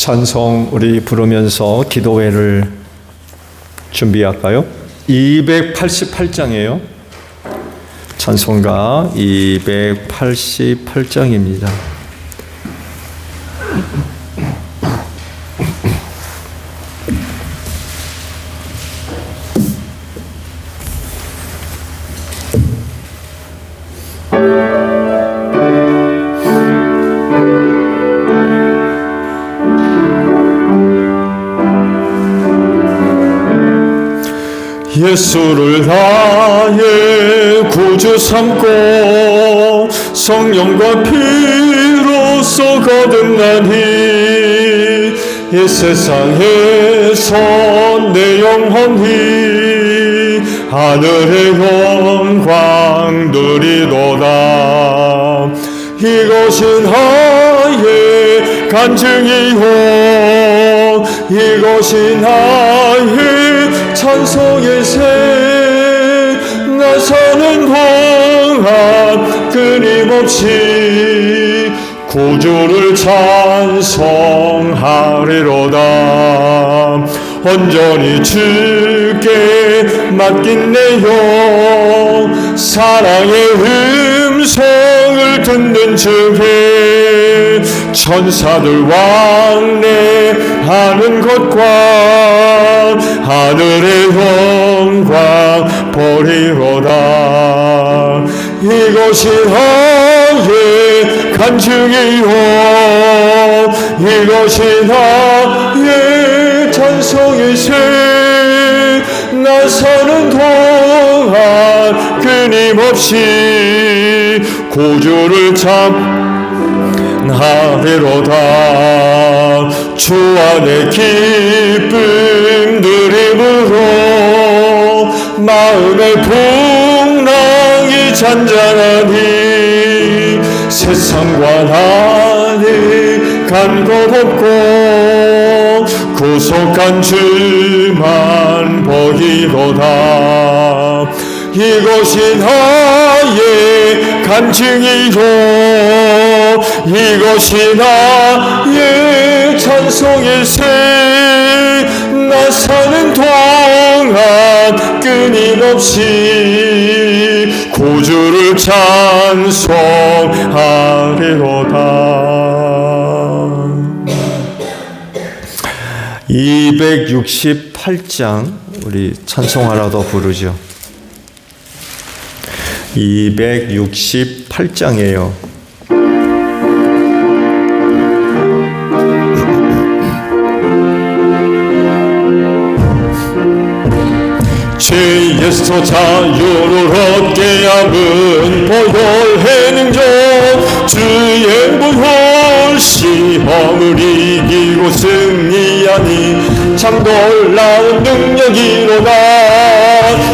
찬송 우리 부르면서 기도회를 준비할까요? 288장이에요. 찬송가 288장입니다. 예수를 나의 구주 삼고 성령과 피로써 거듭나니 이 세상에서 내 영혼이 하늘의 영광 누리도다. 이것이 나의 간증이요 이것이 나의 찬송의 새. 나 사는 동안 끊임없이 구주를 찬송하리로다. 온전히 주께 맡긴 내 영 사랑의 음성을 듣는 중에 천사들 왕래하는 것과 하늘의 영광 보리로다. 이것이 나의 간증이요 이것이 나의 찬송의 새. 나 사는 동안 끊임없이 구주를 찬송하리로다. 주 안에 기쁨 누림으로 마음의 풍랑이 잔잔하니 세상과 나니 간 것 없고 구속한 주만 보이로다. 이것이 나의 간증이요 이것이 나의 찬송의 새. 나 사는 동안 끊임없이 구주를 찬송하리로다. 268장 우리 찬송하라도 부르죠. 268장이에요. 죄에서 자유를 얻게 함은 보혈의 능력 주의 보혈 시험을 이기고 승리하니 참 놀라운 능력이로다.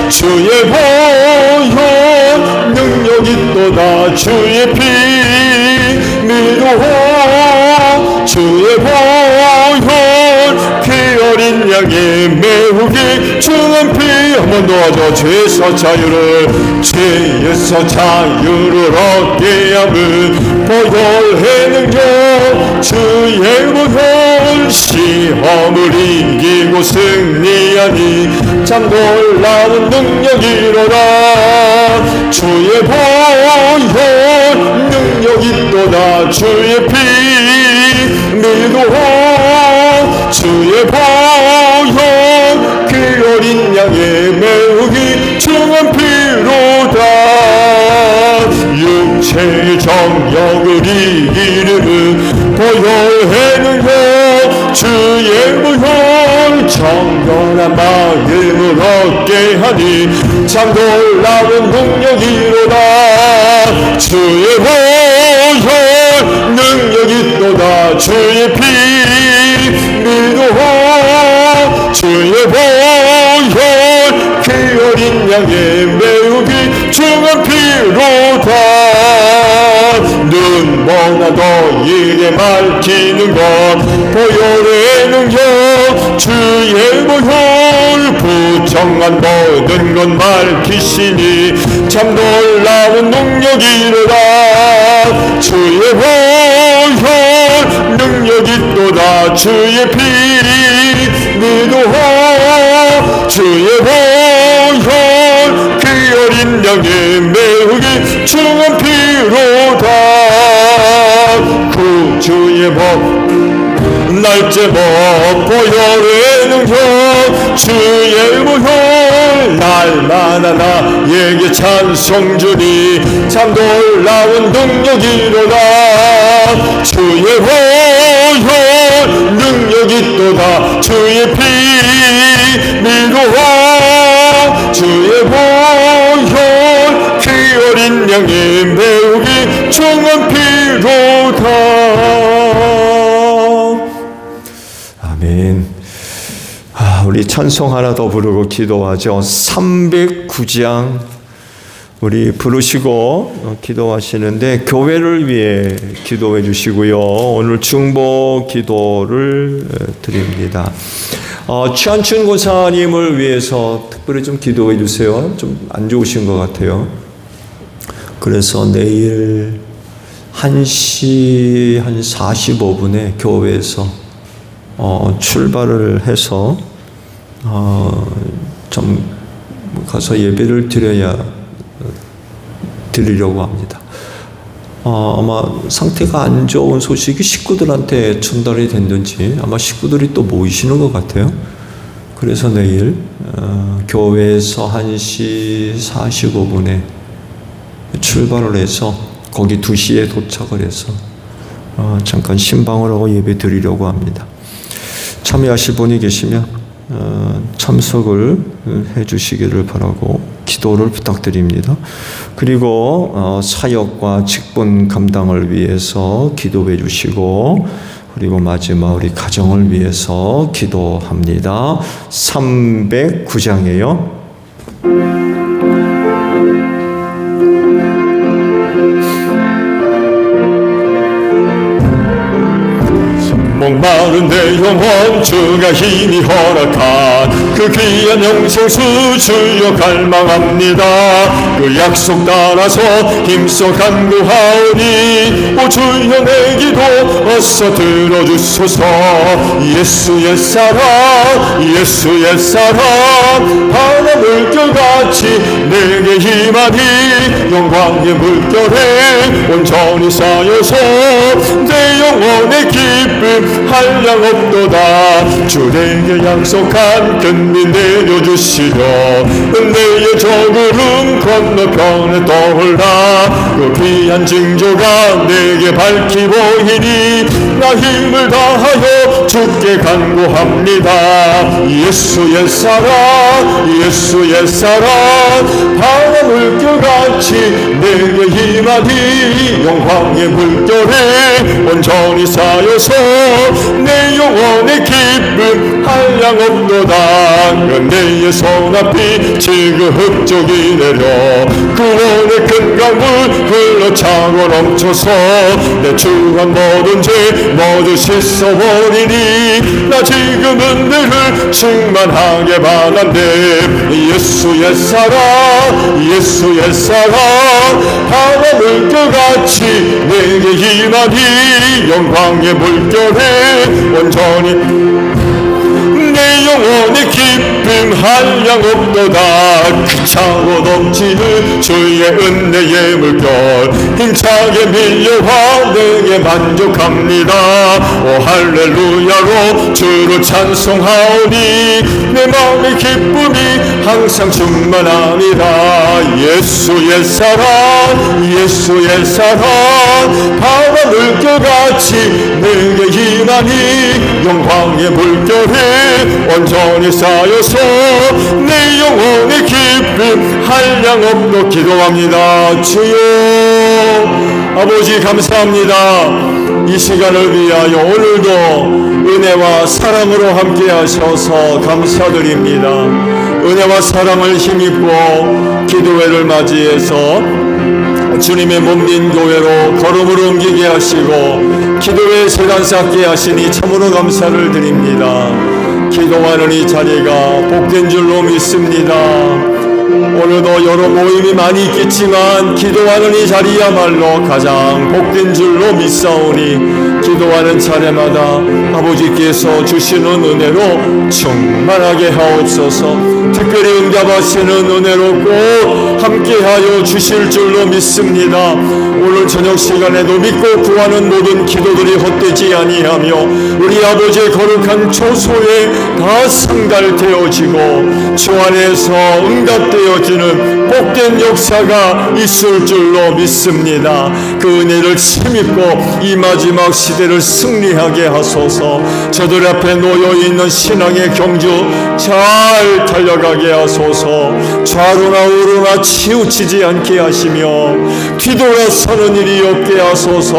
주의 보혈 능력이 또다. 주의 피 미루어 주의 보혈 피 어린 양의 매우 귀중한 피. 한번 도와줘. 죄에서 자유를 얻게 함은 보혈의 능력 주의 보혈 시험을 이기고 승리하니 참 놀라운 능력이로다. 주의 보혈 능력이 또다. 주의 피 믿어 주의 보혈 그 어린 양의 매우 귀중한 피로다. 육체의 정욕을 이기는 보혈의 능력 주의 보혈 정결한 마음을 얻게 하니 참 놀라운 능력이로다. 주의 보혈 능력이 또다. 주의 피 믿어 주의 보혈 그 어린 양의 매우 귀중한 피로다. 눈 모나도 이게 밝히는 것 보혈의 능력 주의 보혈 부정한 모든 것 밝히시니 참 놀라운 능력이로다. 주의 보혈 능력이 또 있도다. 주의 피 믿어 주의 보혈 그 어린 양의 매우기 중한 피로다. 구주의 법 날째 법 보혈의 능력 주의 보혈 날마다 나에게 찬송 주니 참 놀라운 능력이로다. 주의 보혈 능력이 있도다. 주의 피 미루어 주의 보혈 그 어린 양의 매우기 중한 피로다. 아멘. 우리 찬송 하나 더 부르고 기도하죠. 309장 우리 부르시고 기도하시는데 교회를 위해 기도해 주시고요. 오늘 중보 기도를 드립니다. 최한춘 권사님을 위해서 특별히 좀 기도해 주세요. 좀 안 좋으신 것 같아요. 그래서 내일 1시 한 45분에 교회에서 출발을 해서 좀 가서 예배를 드리려고 합니다. 아마 상태가 안 좋은 소식이 식구들한테 전달이 됐는지 아마 식구들이 또 모이시는 것 같아요. 그래서 내일 교회에서 1시 45분에 출발을 해서 거기 2시에 도착을 해서 잠깐 신방을 하고 예배 드리려고 합니다. 참여하실 분이 계시면 참석을 해 주시기를 바라고 기도를 부탁드립니다. 그리고 사역과 직분 감당을 위해서 기도해 주시고, 그리고 마지막 우리 가정을 위해서 기도합니다. 309장이에요. 목마른 내 영혼 주가 힘이 허락한 그 귀한 영생수 주여 갈망합니다. 그 약속 따라서 힘써 간구하오니 오 주여 내 기도 어서 들어주소서. 예수의 사랑 예수의 사랑 바다 물결같이 내게 힘하니 영광의 물결에 온전히 쌓여서 내 영혼의 기쁨 한량 없도다. 주에게 약속한 근비 내려주시려 은혜의 저구름 건너편에 떠올라 그 귀한 징조가 내게 밝히 보이니 나 힘을 다하여 주께 간구합니다. 예수의 사랑 예수의 사랑 바다 물결같이 내게 힘하니 영광의 물결에 온전히 쌓여서 내 영혼의 기쁨 한량 없도다. 은혜의 손앞이 지그흡족이 내려 구원의 큰 강물 흘러차고 넘쳐서 내 주한 모든 죄 모두 씻어버리니 나 지금 은혜를 충만하게 받았네. 예수의 사랑 예수의 사랑 바다 물결같이 내게 힘하니 영광의 물결에 온전히 내 영혼의 기쁨 한량 없도다. 크차고 넘치는 주의 은혜의 물결 힘차게 밀려와 내게 만족합니다. 오 할렐루야로 주를 찬송하오니 내 마음의 기쁨이 항상 충만합니다. 예수의 사랑 예수의 사랑 바다 물결같이 내게 힘하니 영광의 물결에 온전히 쌓여서 내 영혼의 기쁨 한량 없도 기도합니다. 주여 아버지 감사합니다. 이 시간을 위하여 오늘도 은혜와 사랑으로 함께 하셔서 감사드립니다. 은혜와 사랑을 힘입고 기도회를 맞이해서 주님의 몸린 교회로 걸음으로 옮기게 하시고 기도회의 세단 쌓게 하시니 참으로 감사를 드립니다. 기도하는 이 자리가 복된 줄로 믿습니다. 오늘도 여러 모임이 많이 있겠지만 기도하는 이 자리야말로 가장 복된 줄로 믿사오니 기도하는 차례마다 아버지께서 주시는 은혜로 충만하게 하옵소서. 특별히 응답하시는 은혜로 꼭 함께하여 주실 줄로 믿습니다. 오늘 저녁 시간에도 믿고 구하는 모든 기도들이 헛되지 아니하며 우리 아버지의 거룩한 초소에 다 상달되어지고 주 안에서 응답되어지는 복된 역사가 있을 줄로 믿습니다. 그 은혜를 힘입고 이 마지막 시대를 승리하게 하소서. 저들 앞에 놓여있는 신앙의 경주 잘 달려가게 하소서. 좌로나 우로나 치우치지 않게 하시며 뒤돌아서는 일이 없게 하소서.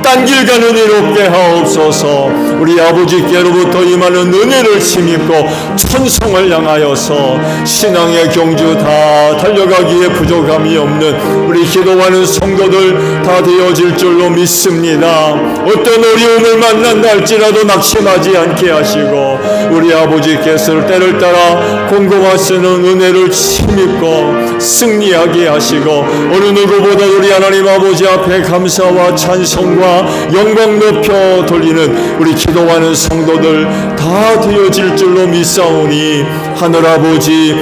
딴 길 가는 일 없게 하옵소서. 우리 아버지께로부터 임하는 은혜를 힘입고 천성을 향하여서 신앙의 경주 다 달려가기에 부족함이 없는 우리 기도하는 성도들 다 되어질 줄로 믿습니다. 어떤 어려움을 만난다 할지라도 낙심하지 않게 하시고 우리 아버지께서 때를 따라 공급하시는 은혜를 힘입고 승리하게 하시고 어느 누구보다 우리 하나님 아버지 앞에 감사와 찬송과 영광 높여 돌리는 우리 기도하는 성도들 다 되어질 줄로 믿사오니 하늘아버지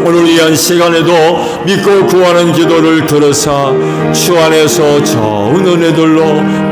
오늘 이한 시간에도 믿고 구하는 기도를 들으사 주 안에서 좋은 은혜들로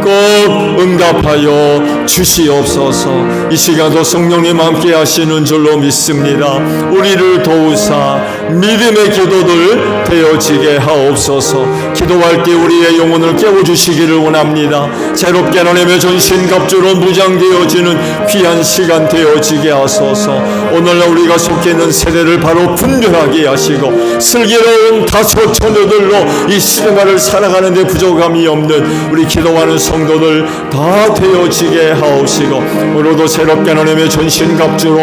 꼭 응답하여 주시옵소서. 이 시간도 성령님 함께 하시는 줄로 믿습니다. 우리를 도우사 믿음의 기도들 되어지게 하옵소서. 기도할 때 우리의 영혼을 깨워주시기를 원합니다. 새롭게 하나님의 전신갑주로 무장되어지는 귀한 시간 되어지게 하소서. 오늘날 우리가 속해 있는 세대를 바로 분별하게 하시고 슬기로운 다소 처녀들로 이 시대를 살아가는 데 부족함이 없는 우리 기도하는 성도들 다 되어지게 하옵시고 오늘도 새롭게 하나님의 전신갑주로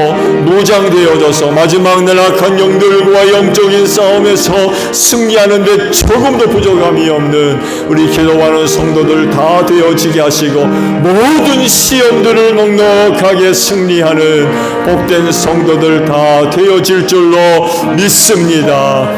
무장되어져서 마지막 날 악한 영들과 영적인 싸움에서 승리하는 데 조금도 부족함이 없는 우리 기도하는 성도들 다 되어지게 하시고 모든 시험들을 넉넉하게 승리하는 복된 성도들 다 되어질 줄로 믿습니다.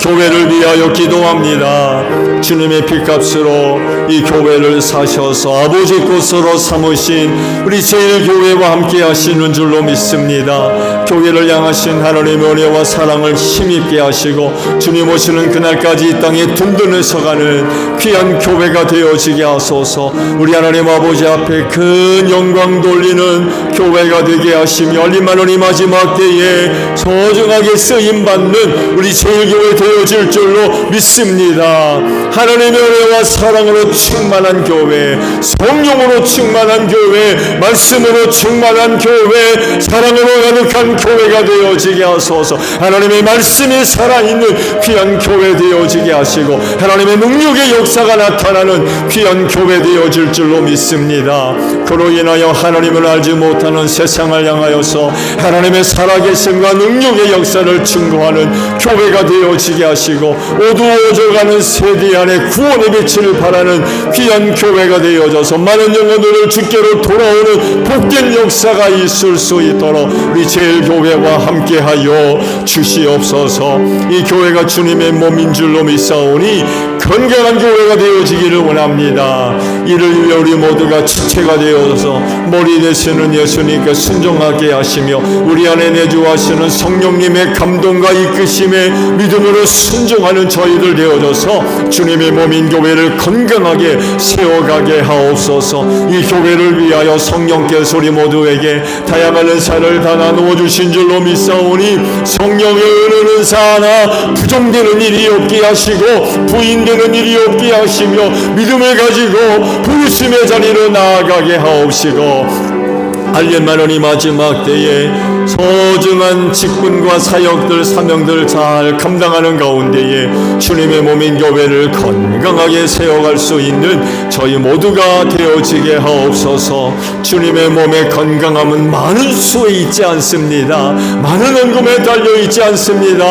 교회를 위하여 기도합니다. 주님의 핏값으로 이 교회를 사셔서 아버지 것으로 삼으신 우리 제일교회와 함께 하시는 줄로 믿습니다. 교회를 향하신 하나님의 은혜와 사랑을 힘입게 하시고 주님 오시는 그날까지 이 땅에 든든히 서가는 귀한 교회가 되어지게 하소서. 우리 하나님 아버지 앞에 큰 영광 돌리는 교회가 되게 하시며 열림하는 이 마지막 때에 소중하게 쓰임받는 우리 제일교회 되어질 줄로 믿습니다. 하나님의 은혜와 사랑으로 충만한 교회, 성령으로 충만한 교회, 말씀으로 충만한 교회, 사랑으로 가득한 교회가 되어지게 하소서. 하나님의 말씀이 살아있는 귀한 교회 되어지게 하시고 하나님의 능력의 역사가 나타나는 귀한 교회 되어질 줄로 믿습니다. 그로 인하여 하나님을 알지 못하는 세상을 향하여서 하나님의 살아계심과 능력의 역사를 증거하는 교회가 되어지게 하시고 어두워져가는 세대 안에 구원의 빛을 발하는 귀한 교회가 되어져서 많은 영혼들을 주께로 돌아오는 복된 역사가 있을 수 있도록 우리 제일교회와 함께하여 주시옵소서. 이 교회가 주님의 몸인 줄로 믿사오니 건강한 교회가 되어지기를 원합니다. 이를 위해 우리 모두가 지체가 되어서 머리 되시는 예수님께 순종하게 하시며 우리 안에 내주하시는 성령님의 감동과 이끄심에 믿음으로 순종하는 저희들 되어져서 주님의 몸인 교회를 건강하게 세워가게 하옵소서. 이 교회를 위하여 성령께서 우리 모두에게 다양한 은사를 다 나누어 주신 줄로 믿사오니 성령의 은혜는 사나 부정되는 일이 없게 하시고 부인되는 일이 없게 하시며 믿음을 가지고 부르심의 자리로 나아가게 하옵시고 알련만은 이 마지막 때에 소중한 직분과 사역들 사명들 잘 감당하는 가운데에 주님의 몸인 교회를 건강하게 세워갈 수 있는 저희 모두가 되어지게 하옵소서. 주님의 몸의 건강함은 많은 수에 있지 않습니다. 많은 헌금에 달려있지 않습니다.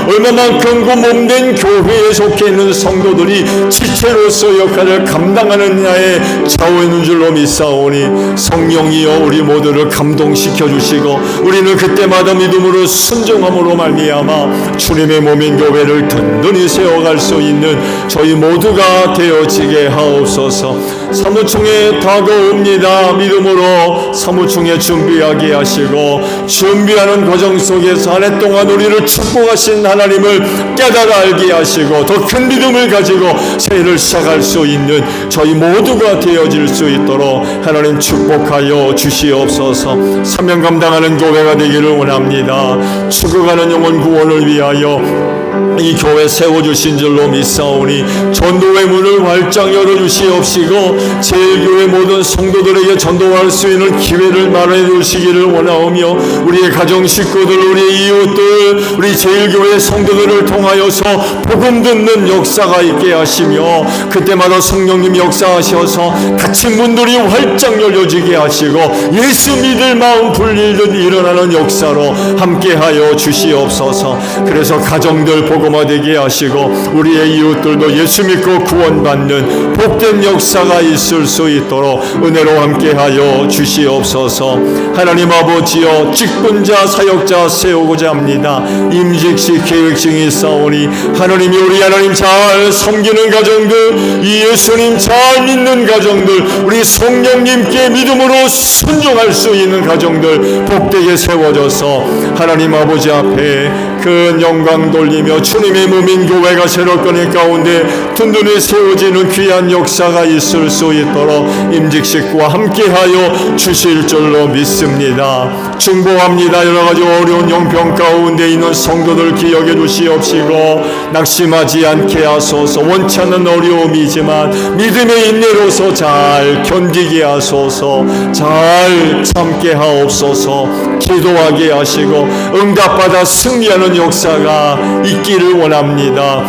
얼마만큼 그 몸된 교회에 속해 있는 성도들이 지체로서 역할을 감당하는 자의 좌우인 줄로 믿사오니 성령이여 우리 모두를 감동시켜 주시고 우리 우리는 그때마다 믿음으로 순종함으로 말미암아 주님의 몸인 교회를 든든히 세워갈 수 있는 저희 모두가 되어지게 하옵소서. 사무총회 다가옵니다. 믿음으로 사무총회 준비하게 하시고 준비하는 과정 속에서 한 해 동안 우리를 축복하신 하나님을 깨달아 알게 하시고 더 큰 믿음을 가지고 새해를 시작할 수 있는 저희 모두가 되어질 수 있도록 하나님 축복하여 주시옵소서. 사명 감당하는 교회가 되기를 원합니다. 죽어가는 영혼 구원을 위하여 이 교회 세워주신 줄로 믿사오니 전도의 문을 활짝 열어주시옵시고 제일교회 모든 성도들에게 전도할 수 있는 기회를 마련해 주시기를 원하오며 우리의 가정 식구들, 우리의 이웃들, 우리 제일교회 성도들을 통하여서 복음 듣는 역사가 있게 하시며 그때마다 성령님 역사하셔서 닫힌 문들이 활짝 열려지게 하시고 예수 믿을 마음 불리듯 일어나는 역사로 함께하여 주시옵소서. 그래서 가정들 복음화되게 하시고 우리의 이웃들도 예수 믿고 구원받는 복된 역사가 있을 수 있도록 은혜로 함께하여 주시옵소서. 하나님 아버지여 직분자 사역자 세우고자 합니다. 임직식 계획증이 있사오니 하나님이 우리 하나님 잘 섬기는 가정들, 이 예수님 잘 믿는 가정들, 우리 성령님께 믿음으로 순종할 수 있는 가정들 복되게 세워져서 하나님 아버지 앞에 큰 영광 돌리며 주님의 몸인 교회가 새롭거니 가운데 든든히 세워지는 귀한 역사가 있을 수 있도록 임직식과 함께하여 주실 줄로 믿습니다. 중보합니다. 여러가지 어려운 형편 가운데 있는 성도들 기억해 주시옵시고 낙심하지 않게 하소서. 원치 않는 어려움이지만 믿음의 인내로서 잘 견디게 하소서. 잘 참게 하옵소서. 기도하게 하시고 응답받아 승리하는 역사가 있기를 원합니다.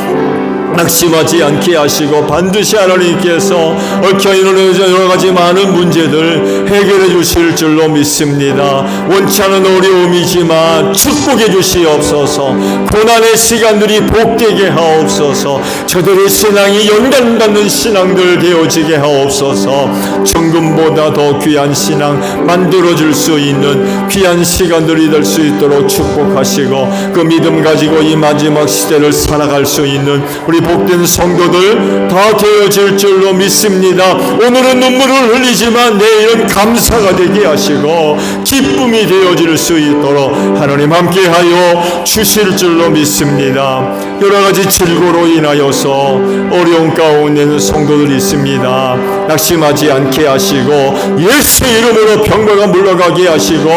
낙심하지 않게 하시고 반드시 하나님께서 얽혀있는 여러가지 많은 문제들 해결해 주실 줄로 믿습니다. 원치 않은 어려움이지만 축복해 주시옵소서. 고난의 시간들이 복되게 하옵소서. 저들의 신앙이 연단받는 신앙들 되어지게 하옵소서. 정금보다 더 귀한 신앙 만들어줄 수 있는 귀한 시간들이 될 수 있도록 축복하시고 그 믿음 가지고 이 마지막 시대를 살아갈 수 있는 우리 복된 성도들 다 되어질 줄로 믿습니다. 오늘은 눈물을 흘리지만 내일은 감사가 되게 하시고 기쁨이 되어질 수 있도록 하나님 함께하여 주실 줄로 믿습니다. 여러가지 질고로 인하여서 어려운 가운데 있는 성도들이 있습니다. 낙심하지 않게 하시고 예수 이름으로 병마가 물러가게 하시고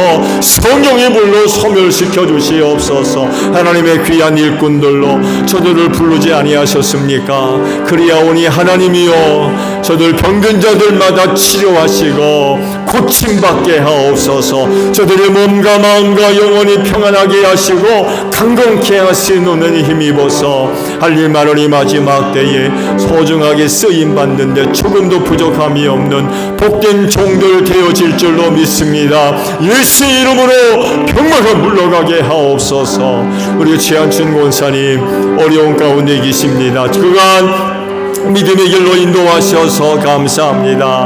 성령의 불로 소멸시켜 주시옵소서. 하나님의 귀한 일꾼들로 저들을 부르지 아니하셨습니까? 그리하오니 하나님이여 저들 병든 자들마다 치료하시고 고침받게 하옵소서. 저들의 몸과 마음과 영혼이 평안하게 하시고 강건케 하신 은혜에 힘입어서 할 일 많으니 마지막 때에 소중하게 쓰임받는데 조금도 부족함이 없는 복된 종들 되어질 줄로 믿습니다. 예수 이름으로 병마가 물러가게 하옵소서. 우리 최한춘 권사님 어려운 가운데 계십니다. 그간 믿음의 길로 인도하셔서 감사합니다.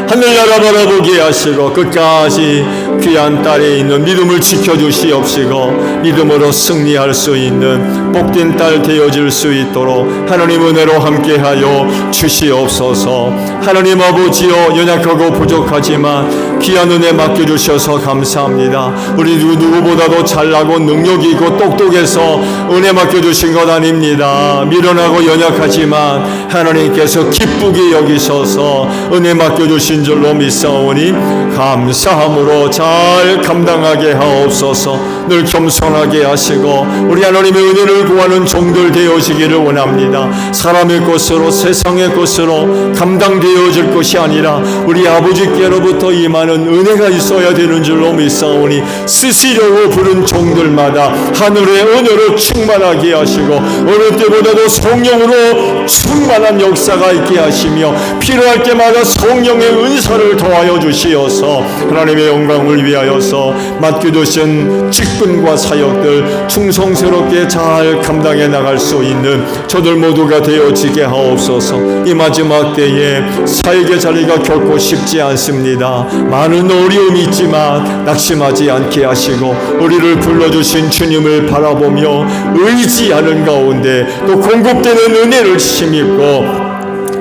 하늘나라 바라보게 하시고 끝까지 귀한 딸에 있는 믿음을 지켜주시옵시고 믿음으로 승리할 수 있는 복된 딸 되어질 수 있도록 하나님 은혜로 함께하여 주시옵소서. 하나님 아버지여 연약하고 부족하지만 귀한 은혜 맡겨주셔서 감사합니다. 우리 누구보다도 잘나고 능력이 있고 똑똑해서 은혜 맡겨주신 것 아닙니다. 미련하고 연약하지만 하나님께서 기쁘게 여기셔서 은혜 맡겨주신 줄로 믿사오니 감사함으로 잘 감당하게 하옵소서. 늘 겸손하게 하시고 우리 하나님의 은혜를 구하는 종들 되어지기를 원합니다. 사람의 것으로 세상의 것으로 감당되어질 것이 아니라 우리 아버지께로부터 임하는 은혜가 있어야 되는 줄로 믿사오니 쓰시려고 부른 종들마다 하늘의 은혜로 충만하게 하시고 어느 때보다도 성령으로 충만하게 충만한 역사가 있게 하시며 필요할 때마다 성령의 은사를 더하여 주시어서 하나님의 영광을 위하여서 맡겨두신 직분과 사역들 충성스럽게 잘 감당해 나갈 수 있는 저들 모두가 되어지게 하옵소서. 이 마지막 때에 사역의 자리가 결코 쉽지 않습니다. 많은 어려움이 있지만 낙심하지 않게 하시고 우리를 불러주신 주님을 바라보며 의지하는 가운데 또 공급되는 은혜를 힘입고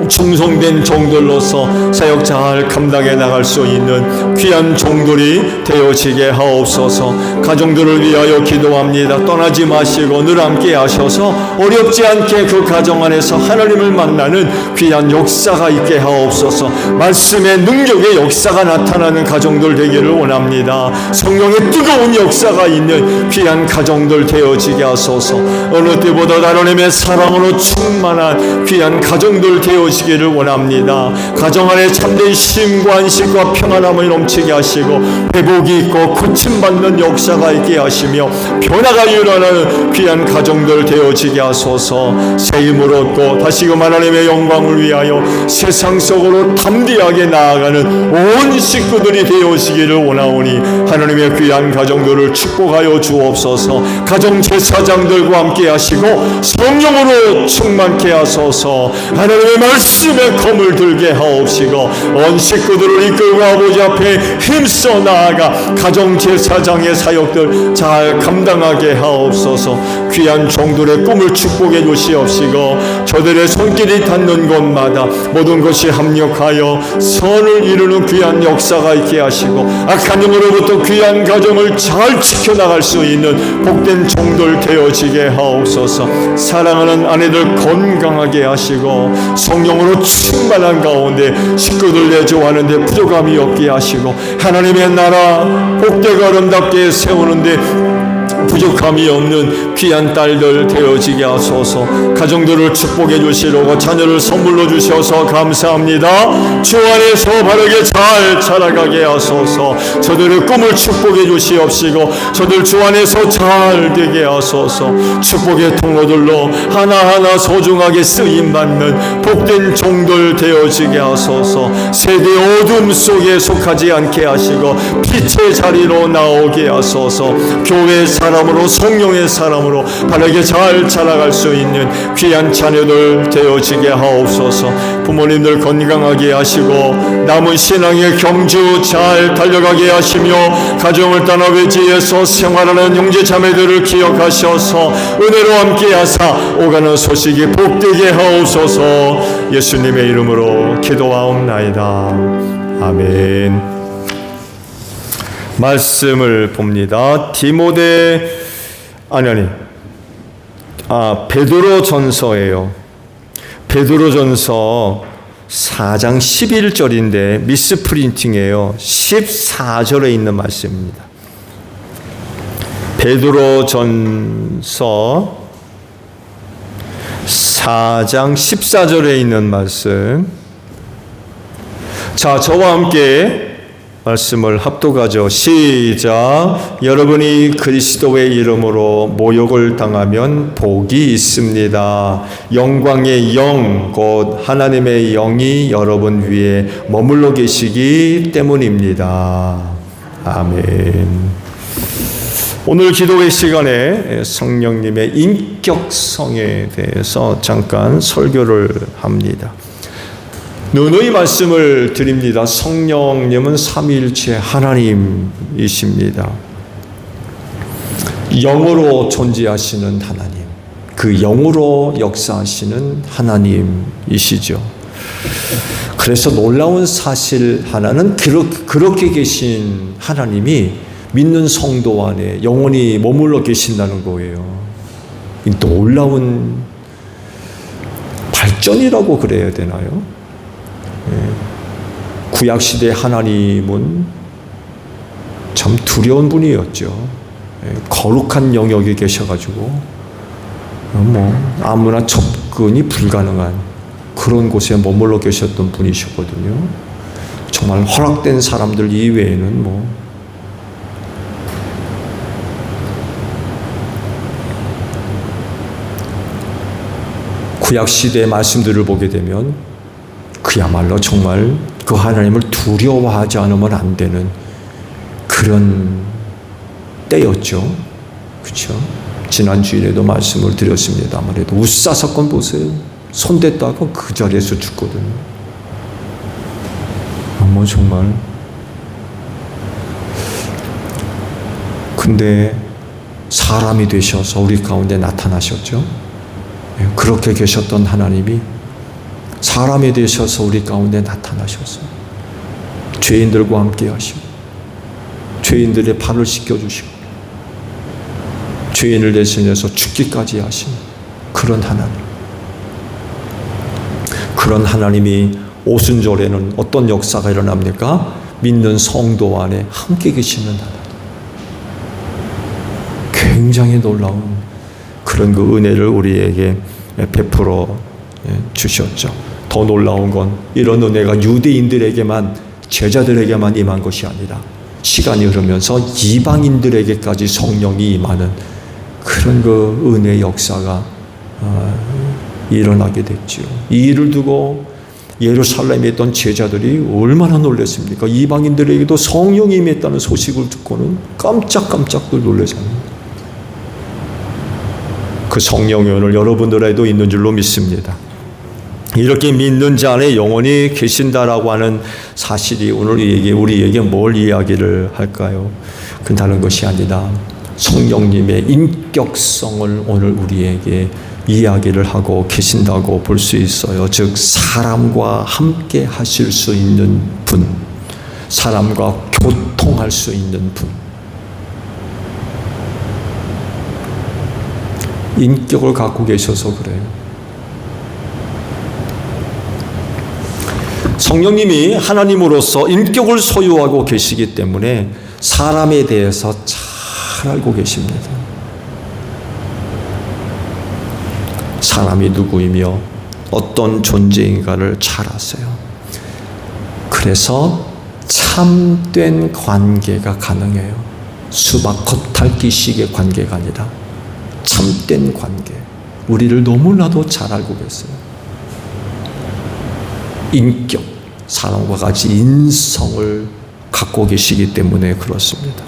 충성된 종들로서 사역 잘 감당해 나갈 수 있는 귀한 종들이 되어지게 하옵소서. 가정들을 위하여 기도합니다. 떠나지 마시고 늘 함께 하셔서 어렵지 않게 그 가정 안에서 하나님을 만나는 귀한 역사가 있게 하옵소서. 말씀의 능력의 역사가 나타나는 가정들 되기를 원합니다. 성령의 뜨거운 역사가 있는 귀한 가정들 되어지게 하소서. 어느 때보다 하나님의 사랑으로 충만한 귀한 가정들 되어지기를 원합니다. 가정 안에 참된 쉼과 안식과 평안함을 넘치게 하시고 회복이 있고 고침받는 역사가 있게 하시며 변화가 일어나는 귀한 가정들 되어지게 하소서. 새 힘을 얻고 다시금 하나님의 영광을 위하여 세상 속으로 담대하게 나아가는 온 식구들이 되어지기를 원하오니 하나님의 귀한 가정들을 축복하여 주옵소서. 가정 제사장들과 함께 하시고 성령으로 충만케 하소서. 하나님의 말씀의 검을 들게 하옵시고 온 식구들을 이끌고 아버지 앞에 힘써 나아가 가정 제사장의 사역들 잘 감당하게 하옵소서. 귀한 종들의 꿈을 축복해 주시옵시고 저들의 손길이 닿는 곳마다 모든 것이 합력하여 선을 이루는 귀한 역사가 있게 하시고 악한 영으로부터 귀한 가정을 잘 지켜나갈 수 있는 복된 종들 되어지게 하옵소서. 사랑하는 아내들 건강하게 하시고 성령으로 충만한 가운데 식구들 내조하는데 부족함이 없게 하시고 하나님의 나라 복되고 아름답게 세우는데 부족함이 없는 귀한 딸들 되어지게 하소서. 가정들을 축복해 주시려고 자녀를 선물로 주셔서 감사합니다. 주 안에서 바르게 잘 자라가게 하소서. 저들의 꿈을 축복해 주시옵시고 저들 주 안에서 잘 되게 하소서. 축복의 통로들로 하나하나 소중하게 쓰임받는 복된 종들 되어지게 하소서. 세대 어둠 속에 속하지 않게 하시고 빛의 자리로 나오게 하소서. 교회 사람으로 성령의 사람으로 바르게 잘 자라갈 수 있는 귀한 자녀들 되어지게 하옵소서. 부모님들 건강하게 하시고 남은 신앙의 경주 잘 달려가게 하시며 가정을 떠나 외지에서 생활하는 형제 자매들을 기억하셔서 은혜로 함께 하사 오가는 소식이 복되게 하옵소서. 예수님의 이름으로 기도하옵나이다. 아멘. 말씀을 봅니다. 베드로전서예요. 베드로전서 4장 11절인데 미스프린팅이에요. 14절에 있는 말씀입니다. 베드로전서 4장 14절에 있는 말씀. 자, 저와 함께 말씀을 합독하죠. 시작. 여러분이 그리스도의 이름으로 모욕을 당하면 복이 있습니다. 영광의 영, 곧 하나님의 영이 여러분 위에 머물러 계시기 때문입니다. 아멘. 오늘 기도의 시간에 성령님의 인격성에 대해서 잠깐 설교를 합니다. 누누이 말씀을 드립니다. 성령님은 삼위일체 하나님이십니다. 영으로 존재하시는 하나님, 그 영으로 역사하시는 하나님이시죠. 그래서 놀라운 사실 하나는 그렇게 계신 하나님이 믿는 성도 안에 영원히 머물러 계신다는 거예요. 놀라운 발전이라고 그래야 되나요? 구약시대 하나님은 참 두려운 분이었죠. 거룩한 영역에 계셔가지고 아무나 접근이 불가능한 그런 곳에 머물러 계셨던 분이셨거든요. 정말 허락된 사람들 이외에는 구약시대의 말씀들을 보게 되면 그야말로 정말 그 하나님을 두려워하지 않으면 안 되는 그런 때였죠. 그렇죠? 지난 주일에도 말씀을 드렸습니다. 아무래도 우사 사건 보세요. 손댔다가 그 자리에서 죽거든요. 뭐 정말. 근데 사람이 되셔서 우리 가운데 나타나셨죠. 그렇게 계셨던 하나님이 사람이 되셔서 우리 가운데 나타나셔서 죄인들과 함께 하시고 죄인들의 발을 씻겨주시고 죄인을 대신해서 죽기까지 하신 그런 하나님. 그런 하나님이 오순절에는 어떤 역사가 일어납니까? 믿는 성도 안에 함께 계시는 하나님. 굉장히 놀라운 그런 그 은혜를 우리에게 베풀어 주셨죠. 더 놀라운 건 이런 은혜가 유대인들에게만, 제자들에게만 임한 것이 아니라 시간이 흐르면서 이방인들에게까지 성령이 임하는 그런 그 은혜의 역사가 일어나게 됐죠. 이 일을 두고 예루살렘에 있던 제자들이 얼마나 놀랐습니까? 이방인들에게도 성령이 임했다는 소식을 듣고는 깜짝깜짝들 놀라잖아요. 그 성령이 오늘 여러분들에도 있는 줄로 믿습니다. 이렇게 믿는 자 안에 영원히 계신다라고 하는 사실이 오늘 우리에게 뭘 이야기를 할까요? 그 다른 것이 아니라 성령님의 인격성을 오늘 우리에게 이야기를 하고 계신다고 볼 수 있어요. 즉 사람과 함께 하실 수 있는 분, 사람과 교통할 수 있는 분, 인격을 갖고 계셔서 그래요. 성령님이 하나님으로서 인격을 소유하고 계시기 때문에 사람에 대해서 잘 알고 계십니다. 사람이 누구이며 어떤 존재인가를 잘 아세요. 그래서 참된 관계가 가능해요. 수박 겉핥기식의 관계가 아니라 참된 관계. 우리를 너무나도 잘 알고 계세요. 인격, 사람과 같이 인성을 갖고 계시기 때문에 그렇습니다.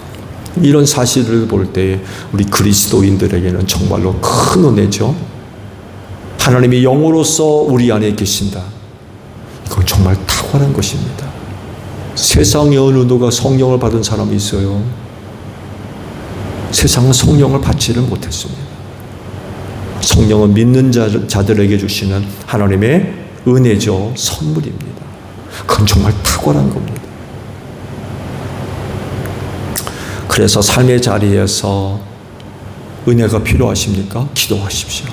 이런 사실을 볼 때 우리 그리스도인들에게는 정말로 큰 은혜죠. 하나님이 영으로서 우리 안에 계신다. 이건 정말 탁월한 것입니다. 세상에 어느 누가 성령을 받은 사람이 있어요? 세상은 성령을 받지를 못했습니다. 성령은 믿는 자들에게 주시는 하나님의 은혜죠. 선물입니다. 그건 정말 탁월한 겁니다. 그래서 삶의 자리에서 은혜가 필요하십니까? 기도하십시오.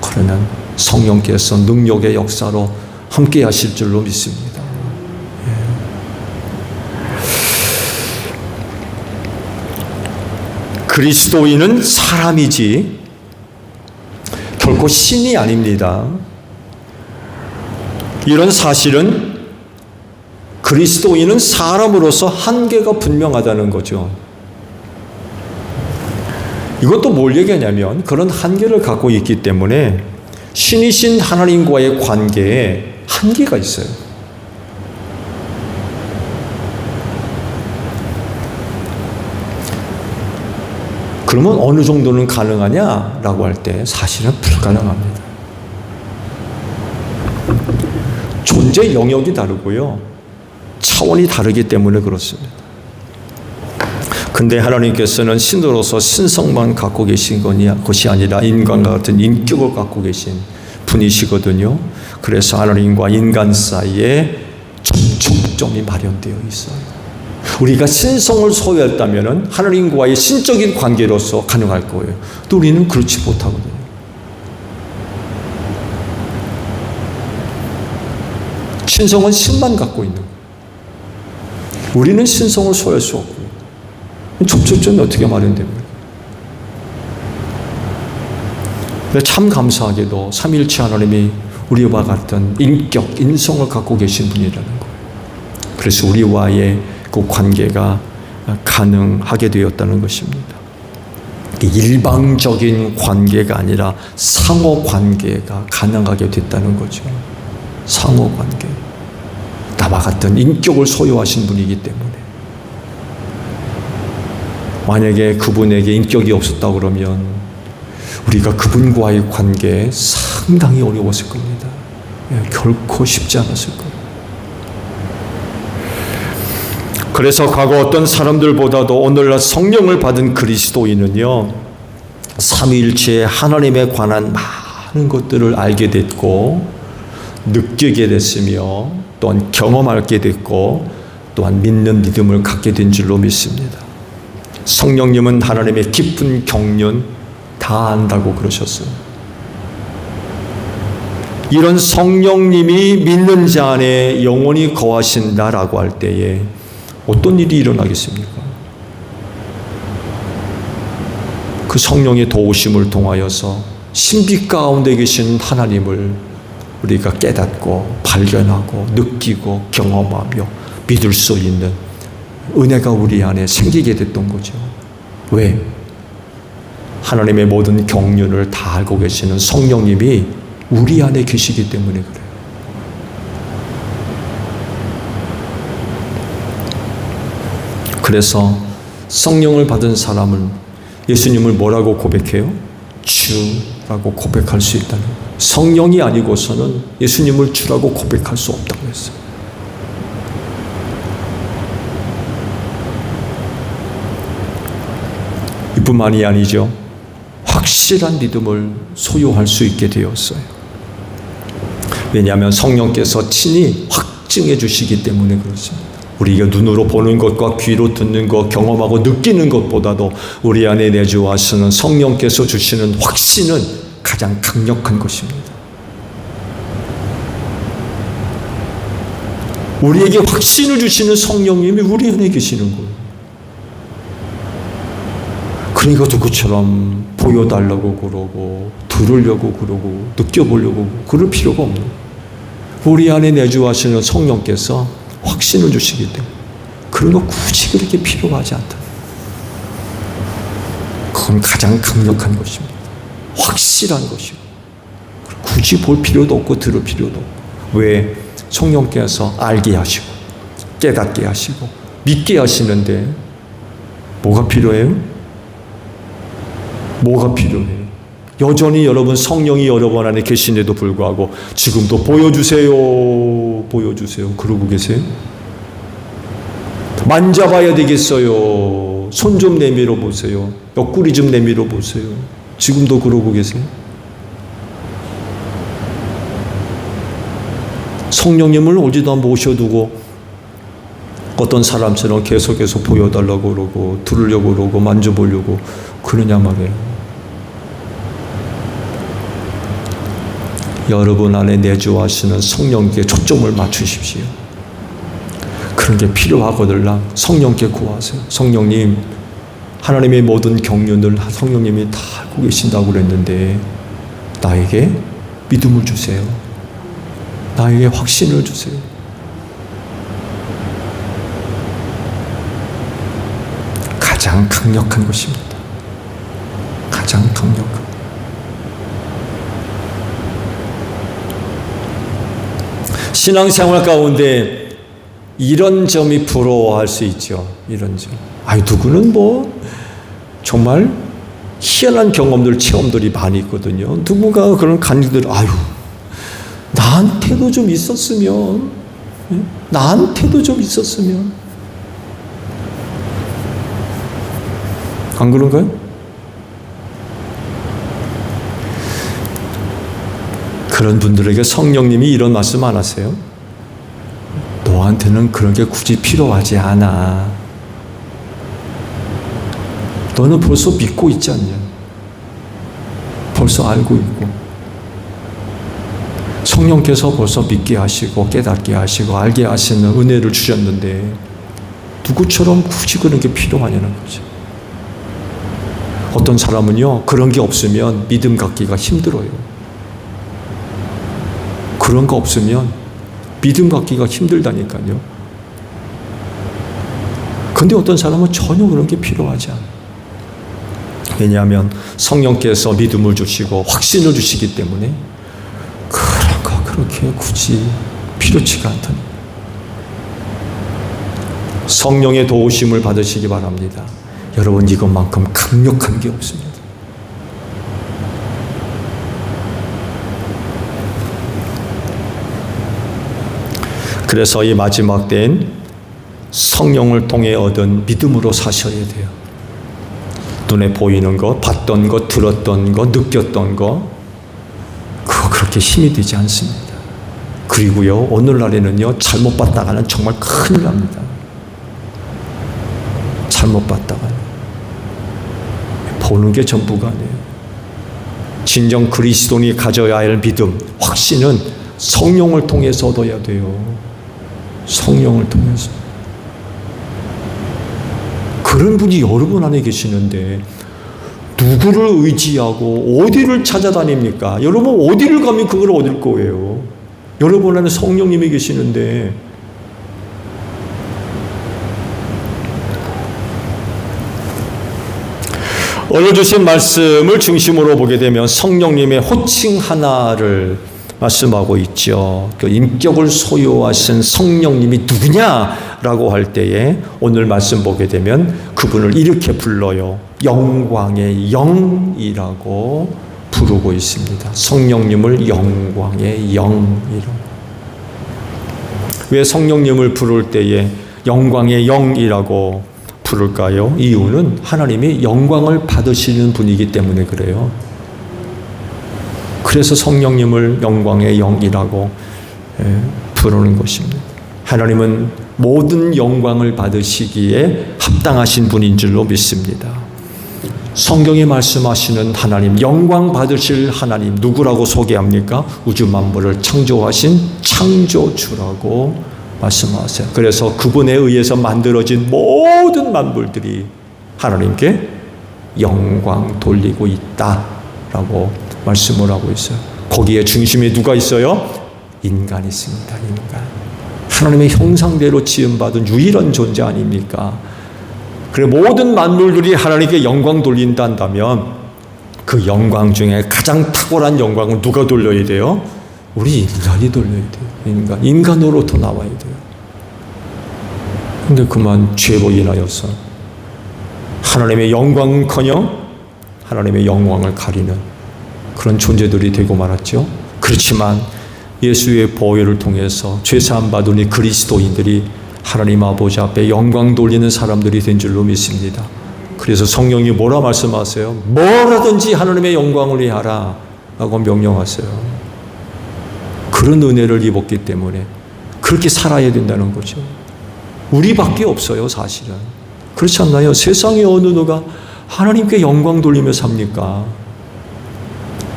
그러면 성령께서 능력의 역사로 함께 하실 줄로 믿습니다. 그리스도인은 사람이지 결코 신이 아닙니다. 이런 사실은 그리스도인은 사람으로서 한계가 분명하다는 거죠. 이것도 뭘 얘기하냐면 그런 한계를 갖고 있기 때문에 신이신 하나님과의 관계에 한계가 있어요. 그러면 어느 정도는 가능하냐라고 할 때 사실은 불가능합니다. 존재 영역이 다르고요. 차원이 다르기 때문에 그렇습니다. 근데 하나님께서는 신으로서 신성만 갖고 계신 것이 아니라 인간과 같은 인격을 갖고 계신 분이시거든요. 그래서 하나님과 인간 사이에 접촉점이 마련되어 있어요. 우리가 신성을 소유했다면 하나님과의 신적인 관계로서 가능할 거예요. 또 우리는 그렇지 못하거든요. 신성은 신만 갖고 있는 거예요. 우리는 신성을 소유할 수 없고요. 접촉점이 어떻게 마련됩니까? 참 감사하게도 삼위일체 하나님이 우리와 같은 인격, 인성을 갖고 계신 분이라는 거예요. 그래서 우리와의 그 관계가 가능하게 되었다는 것입니다. 일방적인 관계가 아니라 상호 관계가 가능하게 됐다는 거죠. 상호 관계. 나와 같은 인격을 소유하신 분이기 때문에. 만약에 그분에게 인격이 없었다 그러면 우리가 그분과의 관계 상당히 어려웠을 겁니다. 결코 쉽지 않았을 거예요. 그래서 과거 어떤 사람들보다도 오늘날 성령을 받은 그리스도인은요, 삼위일체의 하나님에 관한 많은 것들을 알게 됐고 느끼게 됐으며 또한 경험하게 됐고 또한 믿는 믿음을 갖게 된 줄로 믿습니다. 성령님은 하나님의 깊은 경륜 다 안다고 그러셨어요. 이런 성령님이 믿는 자 안에 영원히 거하신다라고 할 때에 어떤 일이 일어나겠습니까? 그 성령의 도우심을 통하여서 신비 가운데 계신 하나님을 우리가 깨닫고 발견하고 느끼고 경험하며 믿을 수 있는 은혜가 우리 안에 생기게 됐던 거죠. 왜? 하나님의 모든 경륜을 다 알고 계시는 성령님이 우리 안에 계시기 때문에 그래요. 그래서 성령을 받은 사람은 예수님을 뭐라고 고백해요? 주라고 고백할 수 있다는 거예요. 성령이 아니고서는 예수님을 주라고 고백할 수 없다고 했어요. 이뿐만이 아니죠. 확실한 믿음을 소유할 수 있게 되었어요. 왜냐하면 성령께서 친히 확증해 주시기 때문에 그렇습니다. 우리가 눈으로 보는 것과 귀로 듣는 것, 경험하고 느끼는 것보다도 우리 안에 내주하시는 성령께서 주시는 확신은 가장 강력한 것입니다. 우리에게 확신을 주시는 성령님이 우리 안에 계시는 거예요. 그러니까 누구처럼 보여달라고 그러고 들으려고 그러고 느껴보려고 그럴 필요가 없는 거예요. 우리 안에 내주하시는 성령께서 확신을 주시기 때문에 그런 거 굳이 그렇게 필요하지 않다. 그건 가장 강력한 것입니다. 확실한 것이고 굳이 볼 필요도 없고 들을 필요도 없고. 왜? 성령께서 알게 하시고 깨닫게 하시고 믿게 하시는데 뭐가 필요해요? 뭐가 필요해요? 여전히 여러분 성령이 여러분 안에 계신데도 불구하고 지금도 보여주세요, 보여주세요 그러고 계세요? 만져봐야 되겠어요. 손 좀 내밀어 보세요. 옆구리 좀 내밀어 보세요. 지금도 그러고 계세요? 성령님을 어디다 모셔두고 어떤 사람처럼 계속해서 보여달라고 그러고 들으려고 그러고 만져보려고 그러냐 말이에요. 여러분 안에 내주하시는 성령께 초점을 맞추십시오. 그런 게 필요하거든요. 성령께 구하세요. 성령님, 하나님의 모든 경륜을 성령님이 다 알고 계신다고 그랬는데 나에게 믿음을 주세요. 나에게 확신을 주세요. 가장 강력한 것입니다. 가장 강력한. 신앙생활 가운데 이런 점이 부러워할 수 있죠. 이런 점. 누구는 뭐 정말 희한한 경험들, 체험들이 많이 있거든요. 누군가 그런 간증들, 나한테도 좀 있었으면, 나한테도 좀 있었으면. 안 그런가요? 그런 분들에게 성령님이 이런 말씀 안 하세요? 너한테는 그런 게 굳이 필요하지 않아. 너는 벌써 믿고 있지 않냐? 벌써 알고 있고. 성령께서 벌써 믿게 하시고 깨닫게 하시고 알게 하시는 은혜를 주셨는데 누구처럼 굳이 그런 게 필요하냐는 거죠. 어떤 사람은요, 그런 게 없으면 믿음 갖기가 힘들어요. 그런 거 없으면 믿음 갖기가 힘들다니까요. 근데 어떤 사람은 전혀 그런 게 필요하지 않아요. 왜냐하면 성령께서 믿음을 주시고 확신을 주시기 때문에 그런 거 그렇게 굳이 필요치가 않다니. 성령의 도우심을 받으시기 바랍니다. 여러분, 이것만큼 강력한 게 없습니다. 그래서 이 마지막 때엔 성령을 통해 얻은 믿음으로 사셔야 돼요. 눈에 보이는 것, 봤던 것, 들었던 것, 느꼈던 것, 그거 그렇게 힘이 되지 않습니다. 그리고요, 오늘날에는요, 잘못 봤다가는 정말 큰일 납니다. 잘못 봤다가는. 보는 게 전부가 아니에요. 진정 그리스도인이 가져야 할 믿음, 확신은 성령을 통해서 얻어야 돼요. 성령을 통해서. 그런 분이 여러분 안에 계시는데 누구를 의지하고 어디를 찾아다닙니까? 여러분 어디를 가면 그걸 얻을 거예요. 여러분 안에 성령님이 계시는데 오늘 주신 말씀을 중심으로 보게 되면 성령님의 호칭 하나를 말씀하고 있죠. 그 인격을 소유하신 성령님이 누구냐라고 할 때에 오늘 말씀 보게 되면 그분을 이렇게 불러요. 영광의 영이라고 부르고 있습니다. 성령님을 영광의 영이라고. 왜 성령님을 부를 때에 영광의 영이라고 부를까요? 이유는 하나님이 영광을 받으시는 분이기 때문에 그래요. 그래서 성령님을 영광의 영이라고 부르는 것입니다. 하나님은 모든 영광을 받으시기에 합당하신 분인 줄로 믿습니다. 성경이 말씀하시는 하나님, 영광 받으실 하나님 누구라고 소개합니까? 우주 만물을 창조하신 창조주라고 말씀하세요. 그래서 그분에 의해서 만들어진 모든 만물들이 하나님께 영광 돌리고 있다라고 말씀을 하고 있어요. 거기에 중심에 누가 있어요? 인간이 있습니다. 인간. 하나님의 형상대로 지음받은 유일한 존재 아닙니까? 그래 모든 만물들이 하나님께 영광 돌린다면 그 영광 중에 가장 탁월한 영광은 누가 돌려야 돼요? 우리 인간이 돌려야 돼요. 인간으로부터 나와야 돼요. 근데 그만 죄로 인하여서 하나님의 영광은커녕 하나님의 영광을 가리는 그런 존재들이 되고 말았죠. 그렇지만 예수의 보혈을 통해서 죄사함 받은 이 그리스도인들이 하나님 아버지 앞에 영광 돌리는 사람들이 된 줄로 믿습니다. 그래서 성령이 뭐라 말씀하세요? 뭐라든지 하나님의 영광을 위하라 라고 명령하세요. 그런 은혜를 입었기 때문에 그렇게 살아야 된다는 거죠. 우리밖에 없어요, 사실은. 그렇지 않나요? 세상에 어느 누가 하나님께 영광 돌리며 삽니까?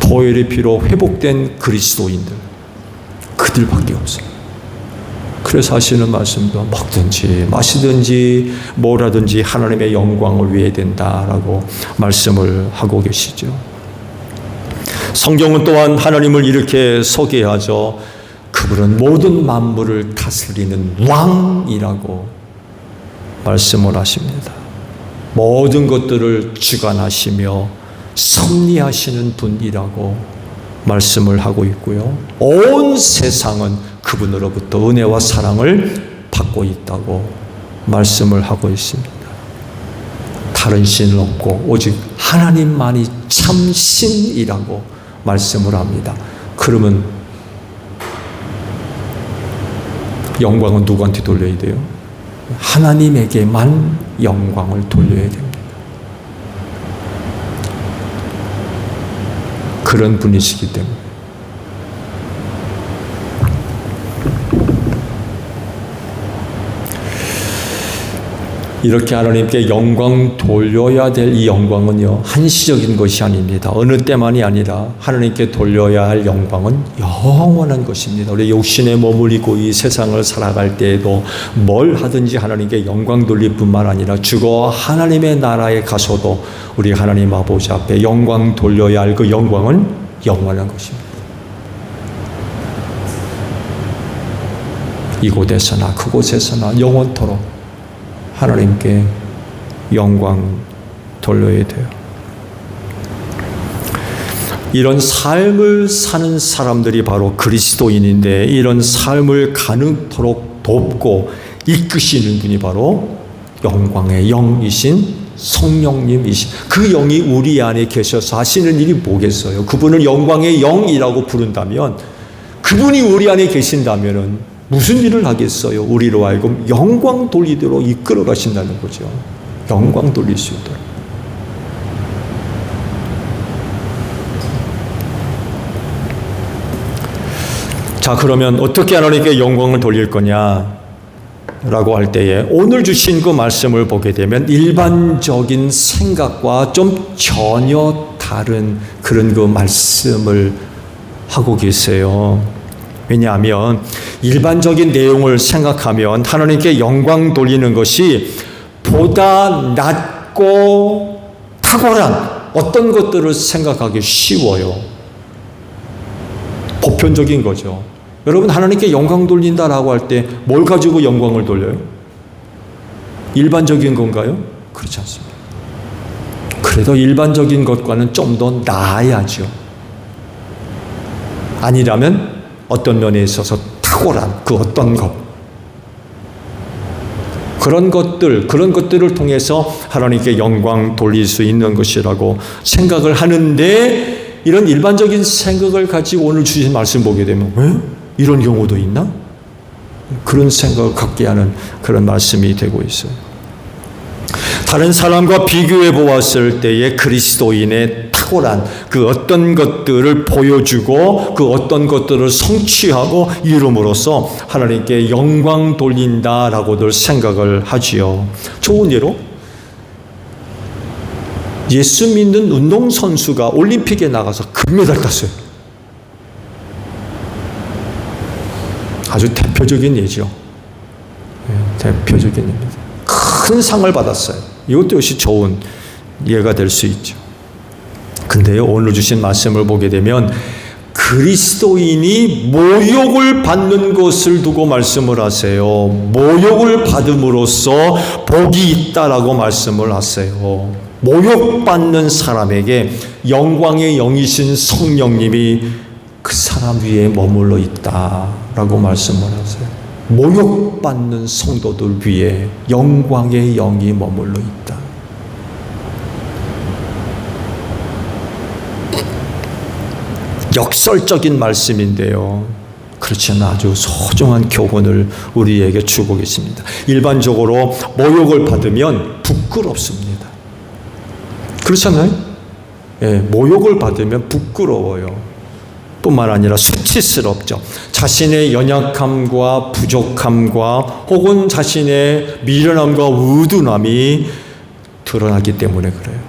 보혈의 피로 회복된 그리스도인들, 그들밖에 없어요. 그래서 하시는 말씀도 먹든지 마시든지 뭐라든지 하나님의 영광을 위해 된다라고 말씀을 하고 계시죠. 성경은 또한 하나님을 이렇게 소개하죠. 그분은 모든 만물을 다스리는 왕이라고 말씀을 하십니다. 모든 것들을 주관하시며 섭리하시는 분이라고 말씀을 하고 있고요. 온 세상은 그분으로부터 은혜와 사랑을 받고 있다고 말씀을 하고 있습니다. 다른 신은 없고 오직 하나님만이 참 신이라고 말씀을 합니다. 그러면 영광은 누구한테 돌려야 돼요? 하나님에게만 영광을 돌려야 됩니다. 그런 분이시기 때문에. 이렇게 하나님께 영광 돌려야 될 이 영광은요, 한시적인 것이 아닙니다. 어느 때만이 아니라 하나님께 돌려야 할 영광은 영원한 것입니다. 우리 육신에 머무르고 이 세상을 살아갈 때에도 뭘 하든지 하나님께 영광 돌릴 뿐만 아니라 죽어 하나님의 나라에 가서도 우리 하나님 아버지 앞에 영광 돌려야 할 그 영광은 영원한 것입니다. 이곳에서나 그곳에서나 영원토록 하나님께 영광 돌려야 돼요. 이런 삶을 사는 사람들이 바로 그리스도인인데 이런 삶을 가능토록 돕고 이끄시는 분이 바로 영광의 영이신 성령님이신 그 영이 우리 안에 계셔서 하시는 일이 뭐겠어요? 그분을 영광의 영이라고 부른다면 그분이 우리 안에 계신다면 무슨 일을 하겠어요? 우리로 하여금 영광 돌리도록 이끌어 가신다는 거죠. 영광 돌릴 수 있도록. 자, 그러면 어떻게 하나님께 영광을 돌릴 거냐? 라고 할 때에 오늘 주신 그 말씀을 보게 되면 일반적인 생각과 좀 전혀 다른 그런 그 말씀을 하고 계세요. 왜냐하면 일반적인 내용을 생각하면 하나님께 영광 돌리는 것이 보다 낮고 탁월한 어떤 것들을 생각하기 쉬워요. 보편적인 거죠. 여러분 하나님께 영광 돌린다라고 할 때 뭘 가지고 영광을 돌려요? 일반적인 건가요? 그렇지 않습니다. 그래도 일반적인 것과는 좀 더 나아야죠. 아니라면 어떤 면에 있어서 탁월한 그 어떤 것 그런 것들을 통해서 하나님께 영광 돌릴 수 있는 것이라고 생각을 하는데 이런 일반적인 생각을 가지고 오늘 주신 말씀 보게 되면 왜? 이런 경우도 있나? 그런 생각을 갖게 하는 그런 말씀이 되고 있어요. 다른 사람과 비교해 보았을 때의 그리스도인의 탁월한 그 어떤 것들을 보여주고 그 어떤 것들을 성취하고 이름으로써 하나님께 영광 돌린다라고들 생각을 하지요. 좋은 예로 예수 믿는 운동선수가 올림픽에 나가서 금메달 땄어요. 아주 대표적인 예죠. 대표적인 예입니다. 큰 상을 받았어요. 이것도 역시 좋은 예가 될 수 있죠. 근데요, 오늘 주신 말씀을 보게 되면 그리스도인이 모욕을 받는 것을 두고 말씀을 하세요. 모욕을 받음으로써 복이 있다라고 말씀을 하세요. 모욕받는 사람에게 영광의 영이신 성령님이 그 사람 위에 머물러 있다라고 말씀을 하세요. 모욕받는 성도들 위에 영광의 영이 머물러 있다. 역설적인 말씀인데요. 그렇지만 아주 소중한 교훈을 우리에게 주고 계십니다. 일반적으로 모욕을 받으면 부끄럽습니다. 그렇잖아요? 예, 모욕을 받으면 부끄러워요. 뿐만 아니라 수치스럽죠. 자신의 연약함과 부족함과 혹은 자신의 미련함과 의둔함이 드러나기 때문에 그래요.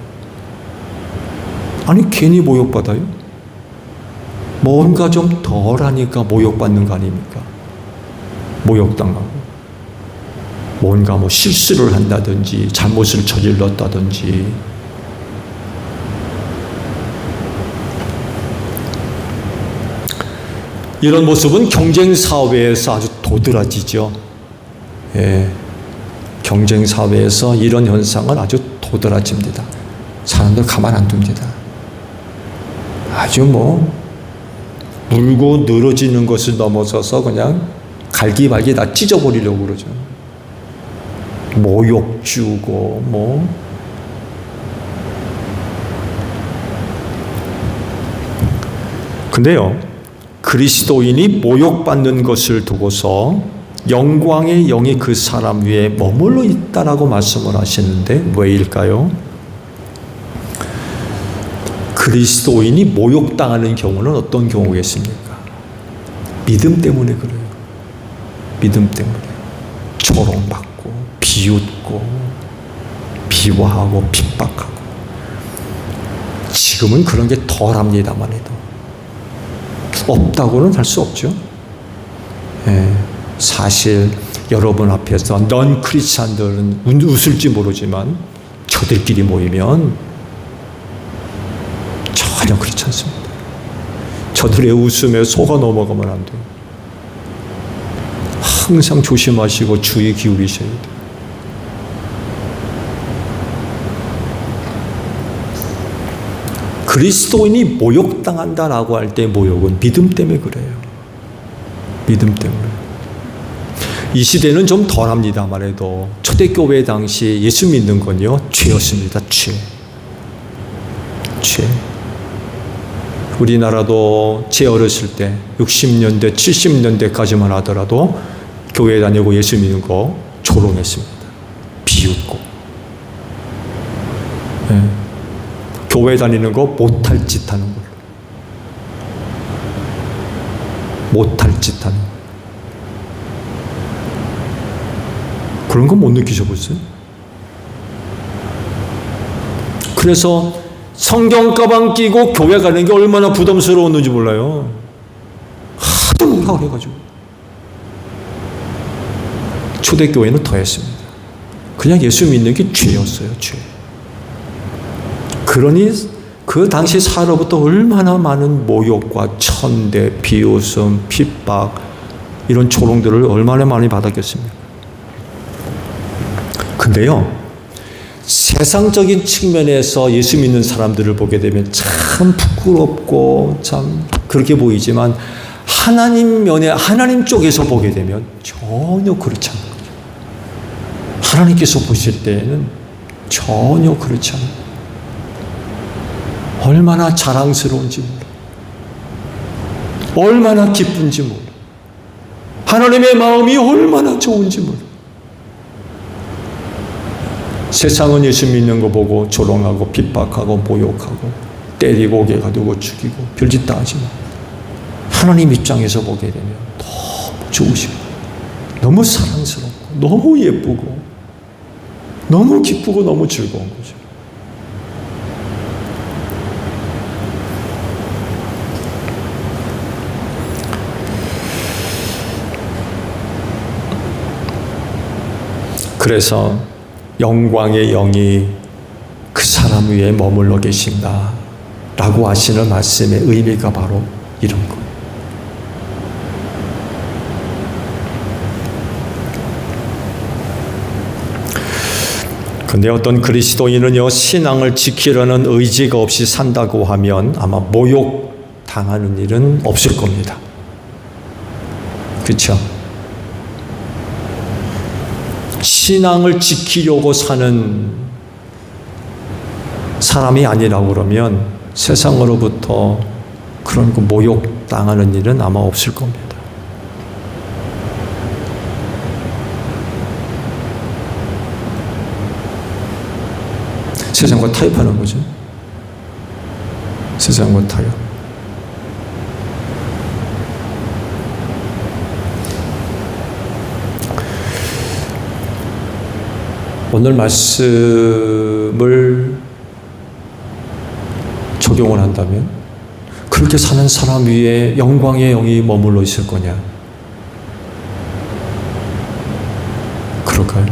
아니 괜히 모욕받아요? 뭔가 좀 덜하니까 모욕받는 거 아닙니까? 모욕당하고 뭔가 뭐 실수를 한다든지 잘못을 저질렀다든지 이런 모습은 경쟁사회에서 아주 도드라지죠. 예, 경쟁사회에서 이런 현상은 아주 도드라집니다. 사람들 가만 안 둡니다. 아주 물고 늘어지는 것을 넘어서서 그냥 갈기말기 다 찢어버리려고 그러죠. 모욕 주고 근데요, 그리스도인이 모욕받는 것을 두고서 영광의 영이 그 사람 위에 머물러 있다라고 말씀을 하시는데 왜일까요? 그리스도인이 모욕당하는 경우는 어떤 경우겠습니까? 믿음 때문에 그래요. 믿음 때문에 조롱받고 비웃고 비화하고 핍박하고 지금은 그런 게 덜합니다만 해도 없다고는 할 수 없죠. 예, 사실 여러분 앞에서 넌 크리스찬들은 웃을지 모르지만 저들끼리 모이면 전혀 그렇지 않습니다. 저들의 웃음에 속아 넘어가면 안 돼요. 항상 조심하시고 주의 기울이셔야 돼요. 그리스도인이 모욕당한다라고 할 때 모욕은 믿음 때문에 그래요. 믿음 때문에. 이 시대는 좀 덜합니다만 해도 초대교회 당시 예수 믿는 건요, 죄였습니다. 죄. 우리나라도 제 어렸을 때 60년대, 70년대까지만 하더라도 교회 다니고 예수 믿는 거 조롱했습니다. 비웃고. 네. 교회 다니는 거 못할 짓 하는 걸로. 못할 짓 하는 거. 그런 거 못 느끼셔보세요? 그래서 성경 가방 끼고 교회 가는 게 얼마나 부담스러웠는지 몰라요. 하도 뭐라 그래가지고. 초대교회는 더 했습니다. 그냥 예수 믿는 게 죄였어요, 죄. 그러니 그 당시 사로부터 얼마나 많은 모욕과 천대, 비웃음, 핍박, 이런 조롱들을 얼마나 많이 받았겠습니까? 근데요, 세상적인 측면에서 예수 믿는 사람들을 보게 되면 참 부끄럽고 참 그렇게 보이지만 하나님 면에, 하나님 쪽에서 보게 되면 전혀 그렇지 않은 거죠. 하나님께서 보실 때에는 전혀 그렇지 않은 거예요. 얼마나 자랑스러운지 몰라. 얼마나 기쁜지 몰라. 하나님의 마음이 얼마나 좋은지 몰라. 세상은 예수 믿는 거 보고 조롱하고 핍박하고 모욕하고 때리고 오게 가두고 죽이고 별짓 다 하지만 하나님 입장에서 보게 되면 너무 좋으시고 너무 사랑스럽고 너무 예쁘고 너무 기쁘고 너무 즐거운 거죠. 그래서 영광의 영이 그 사람 위에 머물러 계신다 라고 하시는 말씀의 의미가 바로 이런 거예요. 근데 어떤 그리스도인은요, 신앙을 지키려는 의지가 없이 산다고 하면 아마 모욕 당하는 일은 없을 겁니다. 그렇죠? 신앙을 지키려고 사는 사람이 아니라고 그러면 세상으로부터 그런 그 모욕 당하는 일은 아마 없을 겁니다. 세상과 타협하는 거죠. 세상과 타협. 오늘 말씀을 적용을 한다면 그렇게 사는 사람 위에 영광의 영이 머물러 있을 거냐? 그럴까요?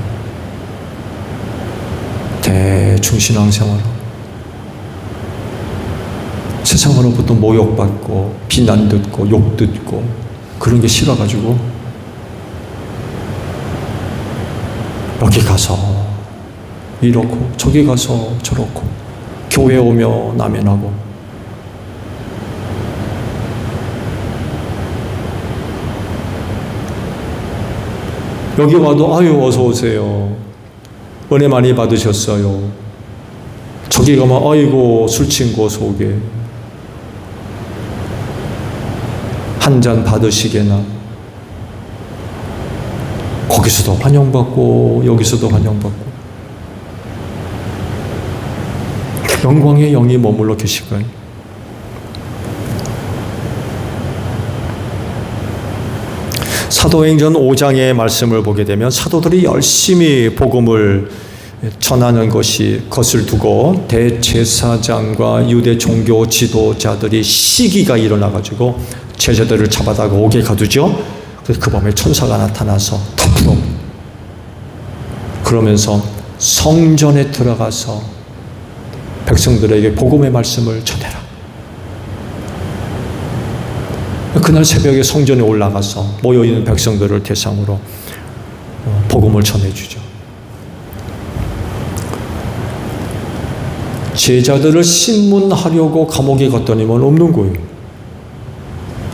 대충 신앙생활하고 세상으로부터 모욕받고 비난 듣고 욕 듣고 그런 게 싫어가지고 여기 가서 이렇고 저기 가서 저렇고 교회 오며 남연하고 여기 와도 아유 어서 오세요. 은혜 많이 받으셨어요. 저기 가면 아이고 술 친구 속에 한 잔 받으시게나. 거기서도 환영받고 여기서도 환영받고 영광의 영이 머물러 계실까요? 사도행전 5장의 말씀을 보게 되면 사도들이 열심히 복음을 전하는 것을 두고 대제사장과 유대 종교 지도자들이 시기가 일어나가지고 제자들을 잡아다가 옥에 가두죠. 그래서 그 밤에 천사가 나타나서 덮으러 그러면서 성전에 들어가서 백성들에게 복음의 말씀을 전해라. 그날 새벽에 성전에 올라가서 모여있는 백성들을 대상으로 복음을 전해주죠. 제자들을 신문하려고 감옥에 갔더니만 없는 거예요.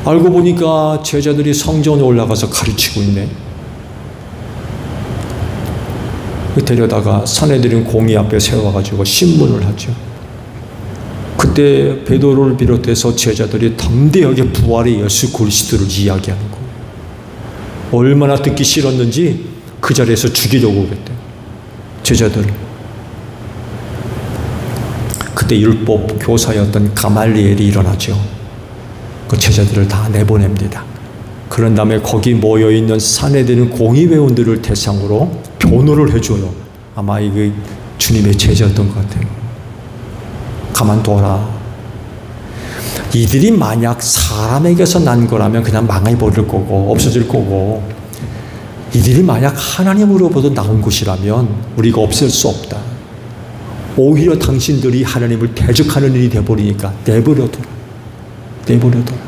알고 보니까 제자들이 성전에 올라가서 가르치고 있네. 데려다가 사내들인 공의 앞에 세워가지고 신문을 하죠. 그때 베드로를 비롯해서 제자들이 담대하게 부활의 예수 그리스도를 이야기하는 거예요. 얼마나 듣기 싫었는지 그 자리에서 죽이려고 그랬대요. 제자들을. 그때 율법 교사였던 가말리엘이 일어나죠. 그 제자들을 다 내보냅니다. 그런 다음에 거기 모여있는 사내들인 공의회원들을 대상으로 변호를 해줘요. 아마 이게 주님의 제자였던 것 같아요. 가만둬라. 이들이 만약 사람에게서 난 거라면 그냥 망해버릴 거고 없어질 거고, 이들이 만약 하나님으로부터 나온 것이라면 우리가 없앨 수 없다. 오히려 당신들이 하나님을 대적하는 일이 돼버리니까 내버려둬라. 내버려둬라.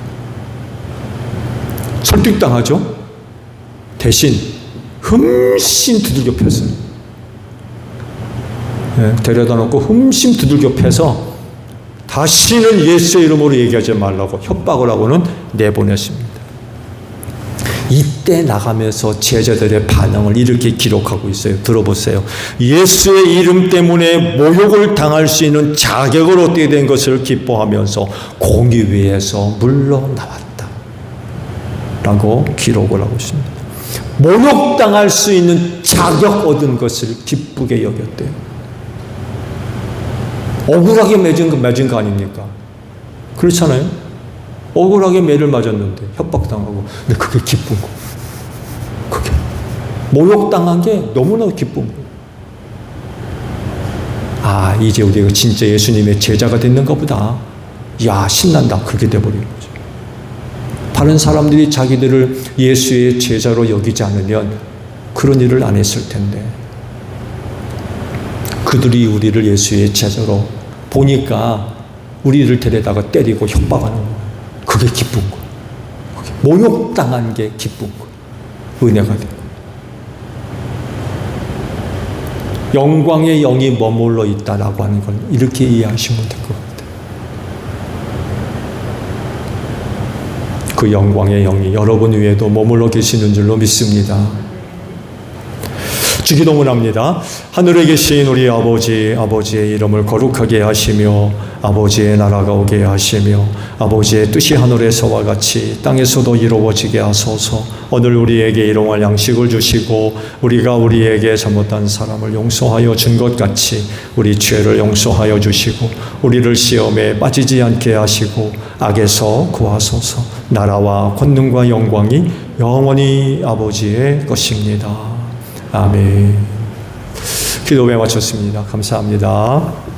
설득당하죠? 대신 흠씬 두들겨 팼어요. 데려다 놓고 흠씬 두들겨 패서 다시는 예수의 이름으로 얘기하지 말라고 협박을 하고는 내보냈습니다. 이때 나가면서 제자들의 반응을 이렇게 기록하고 있어요. 들어보세요. 예수의 이름 때문에 모욕을 당할 수 있는 자격을 얻게 된 것을 기뻐하면서 공의회에서 물러나왔다 라고 기록을 하고 있습니다. 모욕당할 수 있는 자격 얻은 것을 기쁘게 여겼대요. 억울하게 맺은 거 아닙니까? 그렇잖아요? 억울하게 매를 맞았는데 협박당하고, 근데 그게 기쁜 거. 그게 모욕당한 게 너무나 기쁜 거. 아, 이제 우리가 진짜 예수님의 제자가 됐는가 보다. 야, 신난다. 그렇게 돼버린 거죠. 다른 사람들이 자기들을 예수의 제자로 여기지 않으면 그런 일을 안 했을 텐데, 그들이 우리를 예수의 제자로 보니까 우리를 데려다가 때리고 협박하는 거예요. 그게 기쁜 거예요. 모욕당한 게 기쁜 거예요. 은혜가 되고. 영광의 영이 머물러 있다라고 하는 건 이렇게 이해하시면 될 것 같아요. 그 영광의 영이 여러분 위에도 머물러 계시는 줄로 믿습니다. 주기도문 합니다. 하늘에 계신 우리 아버지, 아버지의 이름을 거룩하게 하시며 아버지의 나라가 오게 하시며 아버지의 뜻이 하늘에서와 같이 땅에서도 이루어지게 하소서. 오늘 우리에게 일용할 양식을 주시고 우리가 우리에게 잘못한 사람을 용서하여 준 것 같이 우리 죄를 용서하여 주시고 우리를 시험에 빠지지 않게 하시고 악에서 구하소서. 나라와 권능과 영광이 영원히 아버지의 것입니다. 아멘. 기도회 마쳤습니다. 감사합니다.